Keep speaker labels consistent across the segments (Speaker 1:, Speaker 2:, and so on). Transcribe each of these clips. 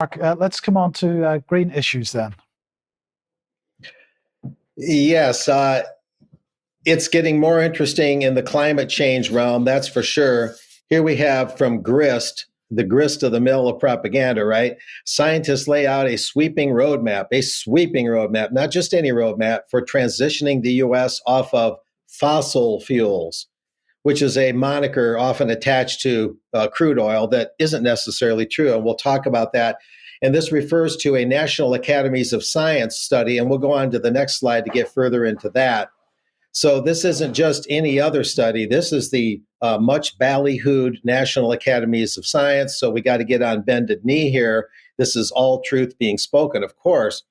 Speaker 1: Mark, let's come on to green issues then.
Speaker 2: Yes, it's getting more interesting in the climate change realm, that's for sure. Here we have from GRIST, the grist of the mill of propaganda, right? Scientists lay out a sweeping roadmap, not just any roadmap, for transitioning the U.S. off of fossil fuels, which is a moniker often attached to crude oil that isn't necessarily true. And we'll talk about that. And this refers to a National Academies of Science study. And we'll go on to the next slide to get further into that. So this isn't just any other study. This is the much ballyhooed National Academies of Science. So we got to get on bended knee here. This is all truth being spoken, of course.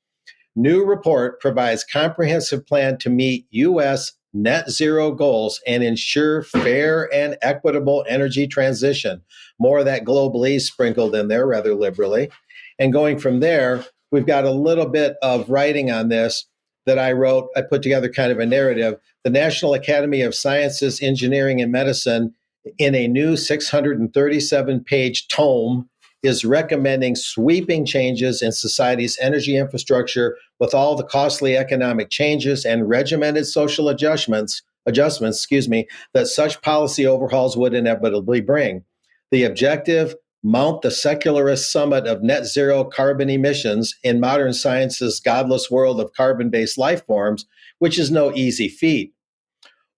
Speaker 2: New report provides comprehensive plan to meet U.S. net zero goals and ensure fair and equitable energy transition. More of that globally sprinkled in there rather liberally. And going from there, we've got a little bit of writing on this that I wrote. I put together kind of a narrative. The National Academy of Sciences, Engineering, and Medicine, in a new 637-page tome, is recommending sweeping changes in society's energy infrastructure with all the costly economic changes and regimented social adjustments, that such policy overhauls would inevitably bring. The objective: mount the secularist summit of net zero carbon emissions in modern science's godless world of carbon-based life forms, which is no easy feat.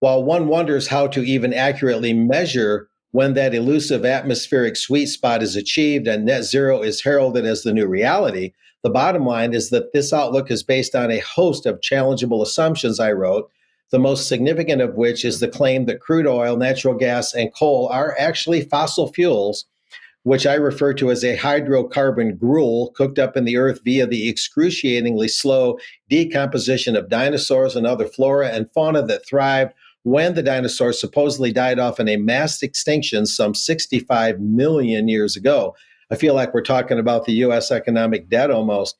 Speaker 2: While one wonders how to even accurately measure when that elusive atmospheric sweet spot is achieved and net zero is heralded as the new reality, the bottom line is that this outlook is based on a host of challengeable assumptions, I wrote, the most significant of which is the claim that crude oil, natural gas, and coal are actually fossil fuels, which I refer to as a hydrocarbon gruel cooked up in the earth via the excruciatingly slow decomposition of dinosaurs and other flora and fauna that thrived when the dinosaurs supposedly died off in a mass extinction some 65 million years ago. I feel like we're talking about the U.S. economic debt almost.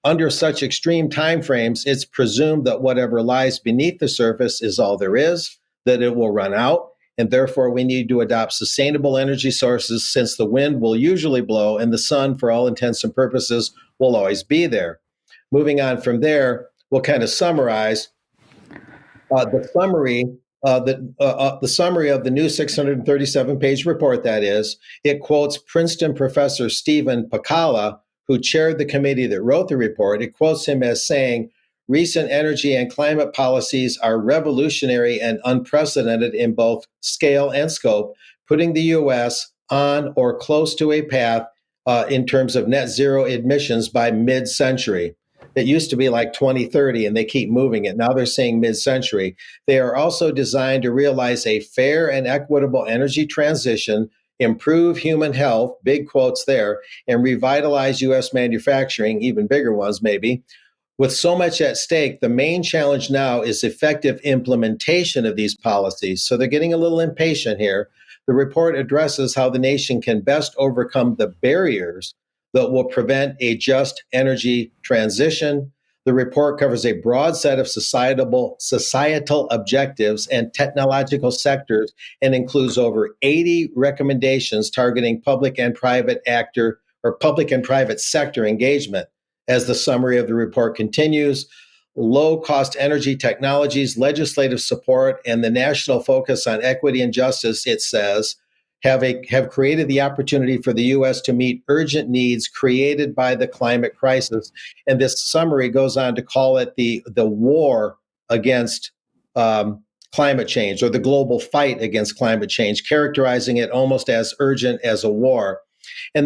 Speaker 2: Under such extreme timeframes, it's presumed that whatever lies beneath the surface is all there is, that it will run out, and therefore we need to adopt sustainable energy sources since the wind will usually blow and the sun, for all intents and purposes, will always be there. Moving on from there, we'll kind of summarize the summary of the new 637-page report, that is. It quotes Princeton professor Stephen Pacala, who chaired the committee that wrote the report. It quotes him as saying, "Recent energy and climate policies are revolutionary and unprecedented in both scale and scope, putting the U.S. on or close to a path in terms of net zero emissions by mid-century." It used to be like 2030, and they keep moving it. Now they're saying mid-century. They are also designed to realize a fair and equitable energy transition, improve human health, big quotes there, and revitalize U.S. manufacturing, even bigger ones maybe. With so much at stake, the main challenge now is effective implementation of these policies. So they're getting a little impatient here. The report addresses how the nation can best overcome the barriers that will prevent a just energy transition. The report covers a broad set of societal objectives and technological sectors and includes over 80 recommendations targeting public and private sector engagement. As the summary of the report continues, low-cost energy technologies, legislative support, and the national focus on equity and justice, it says, have created the opportunity for the U.S. to meet urgent needs created by the climate crisis. And this summary goes on to call it the war against climate change, or the global fight against climate change, characterizing it almost as urgent as a war. And